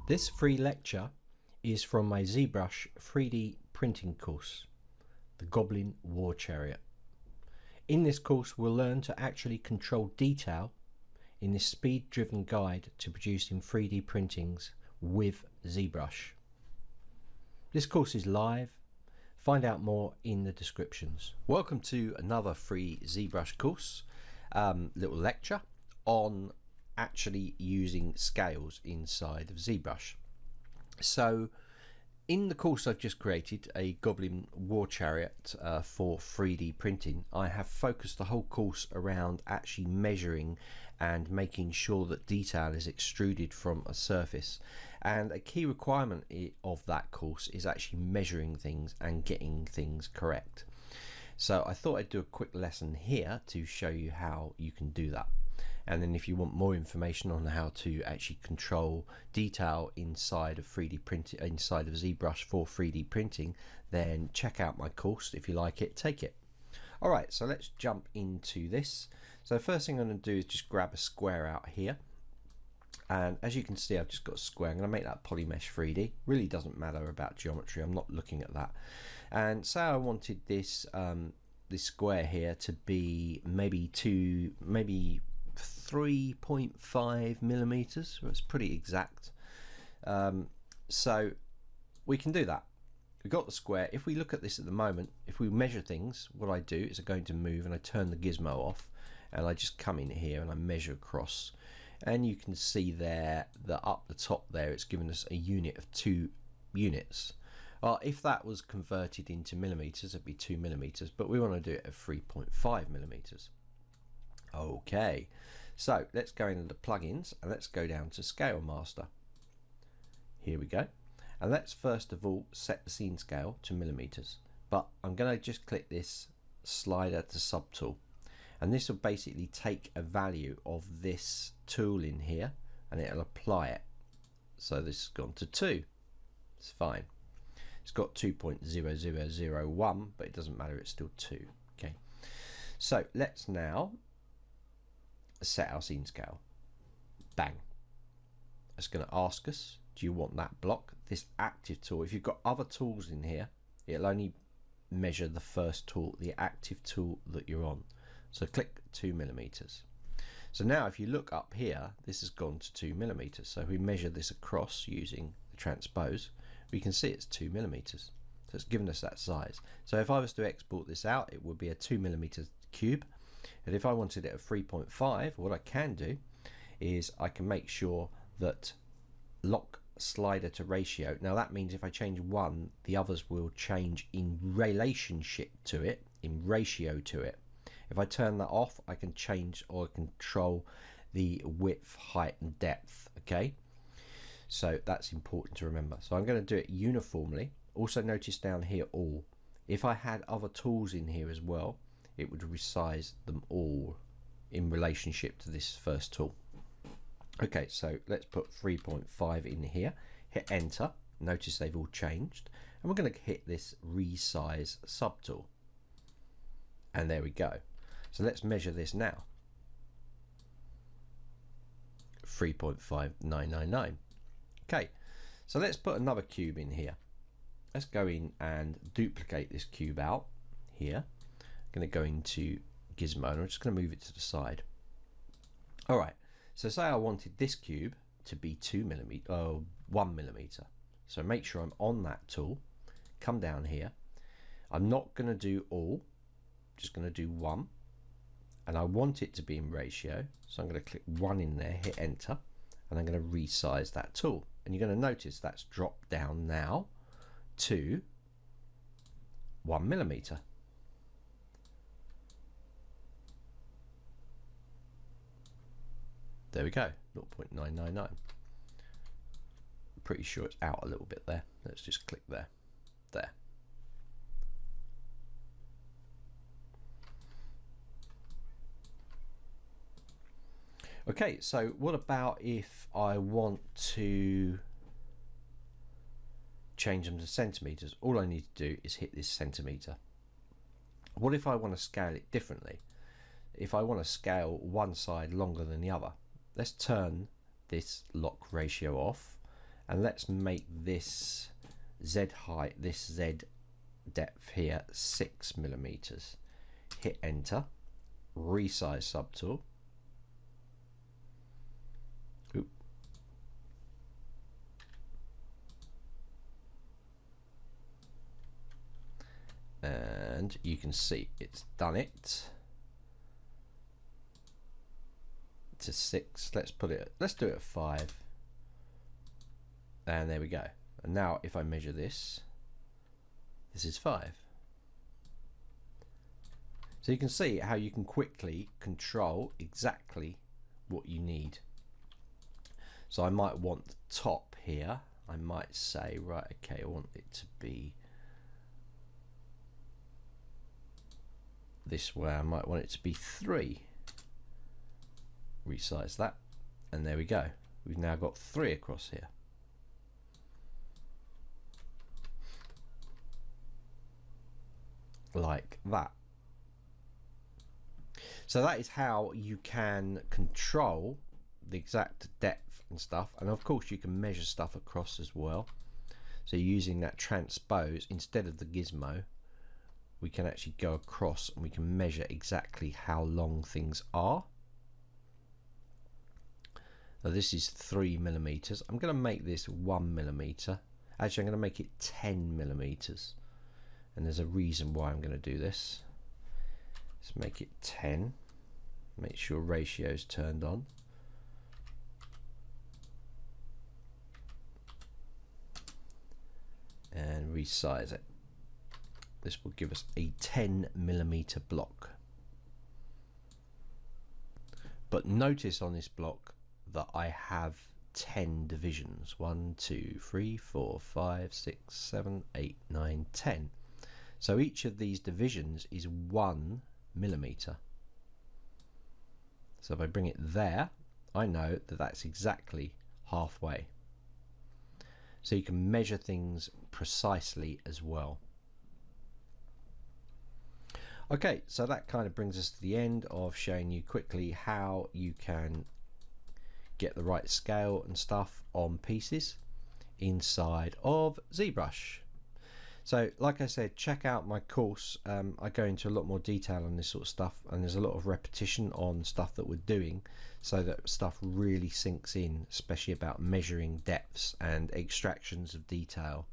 This free lecture is from my ZBrush 3D printing course, the Goblin War Chariot. In this course we'll learn to actually control detail in this speed-driven guide to producing 3D printings with ZBrush. This course is live. Find out more in the descriptions. Welcome to another free ZBrush course, little lecture on actually using scales inside of ZBrush. So in the course I've just created, a Goblin War Chariot for 3D printing, I have focused the whole course around actually measuring and making sure that detail is extruded from a surface. And a key requirement of that course is actually measuring things and getting things correct. So I thought I'd do a quick lesson here to show you how you can do that. And then if you want more information on how to actually control detail inside of 3D printing, inside of ZBrush for 3D printing, then check out my course. If you like it, take it. All right, so let's jump into this. So the first thing I'm going to do is just grab a square out here. And as you can see, I've just got a square. I'm going to make that polymesh 3D. Really doesn't matter about geometry. I'm not looking at that. And say I wanted this this square here to be maybe 3.5 millimeters. It's pretty exact. So we can do that. We've got the square. If we look at this at the moment, if we measure things, what I do is I go into move and I turn the gizmo off, and I just come in here and I measure across. And you can see there that up the top there it's given us a unit of 2 units. Well, if that was converted into millimeters, it'd be 2 millimeters, but we want to do it at 3.5 millimeters. Okay, so let's go into the plugins and let's go down to Scale Master. Here we go. And let's first of all set the scene scale to millimeters. But I'm going to just click this slider to subtool. And this will basically take a value of this tool in here and it'll apply it. So this has gone to 2. It's fine. It's got 2.0001, but it doesn't matter, it's still 2. Okay. So let's now set our scene scale. Bang. It's going to ask us, do you want that block? This active tool. If you've got other tools in here, it'll only measure the first tool, the active tool that you're on. So click 2 millimeters. So now if you look up here, this has gone to 2 millimeters. So if we measure this across using the transpose, we can see it's 2 millimeters. So it's given us that size. So if I was to export this out, it would be a 2 millimeter cube. And if I wanted it at 3.5, what I can do is I can make sure that lock slider to ratio. Now that means if I change one, the others will change in relationship to it, in ratio to it. If I turn that off, I can change or control the width, height and depth. Okay, so that's important to remember. So I'm going to do it uniformly. Also notice down here all. If I had other tools in here as well, it would resize them all in relationship to this first tool. Okay, so let's put 3.5 in here, hit enter. Notice they've all changed, and we're going to hit this resize subtool, and there we go. So let's measure this now. 3.5999. Okay, so let's put another cube in here. Let's go in and duplicate this cube out here. I'm going to go into Gizmo and I'm just going to move it to the side. All right, so say I wanted this cube to be 1 millimeter. So make sure I'm on that tool, come down here. I'm not going to do all, just going to do 1. And I want it to be in ratio, so I'm going to click 1 in there, hit enter, and I'm going to resize that tool. And you're going to notice that's dropped down now to 1 millimeter. There we go, 0.999. Pretty sure it's out a little bit there. Let's just click there. There. Okay, so what about if I want to change them to centimeters? All I need to do is hit this centimeter. What if I want to scale it differently? If I want to scale one side longer than the other, let's turn this lock ratio off and let's make this Z height, this Z depth here 6 millimeters. Hit enter, resize subtool. Oop. And you can see it's done it to 6. Let's do it at 5, and there we go. And now if I measure this is 5. So you can see how you can quickly control exactly what you need. So I might want the top here. I might say, right, okay, I want it to be this way. I might want it to be 3. Resize that, and there we go. We've now got 3 across here. Like that. So that is how you can control the exact depth and stuff, and of course you can measure stuff across as well. So using that transpose instead of the gizmo, we can actually go across and we can measure exactly how long things are. Now this is 3 millimeters. I'm going to make this 1 millimeter. Actually, I'm going to make it 10 millimeters, and there's a reason why I'm going to do this. Let's make it 10. Make sure ratio's turned on. And resize it. This will give us a 10 millimeter block. But notice on this block that I have 10 divisions. 1, 2, 3, 4, 5, 6, 7, 8, 9, 10. So each of these divisions is 1 millimeter. So if I bring it there, I know that that's exactly halfway. So you can measure things precisely as well. Okay, so that kind of brings us to the end of showing you quickly how you can get the right scale and stuff on pieces inside of ZBrush. So like I said, check out my course. I go into a lot more detail on this sort of stuff, and there's a lot of repetition on stuff that we're doing so that stuff really sinks in, especially about measuring depths and extractions of detail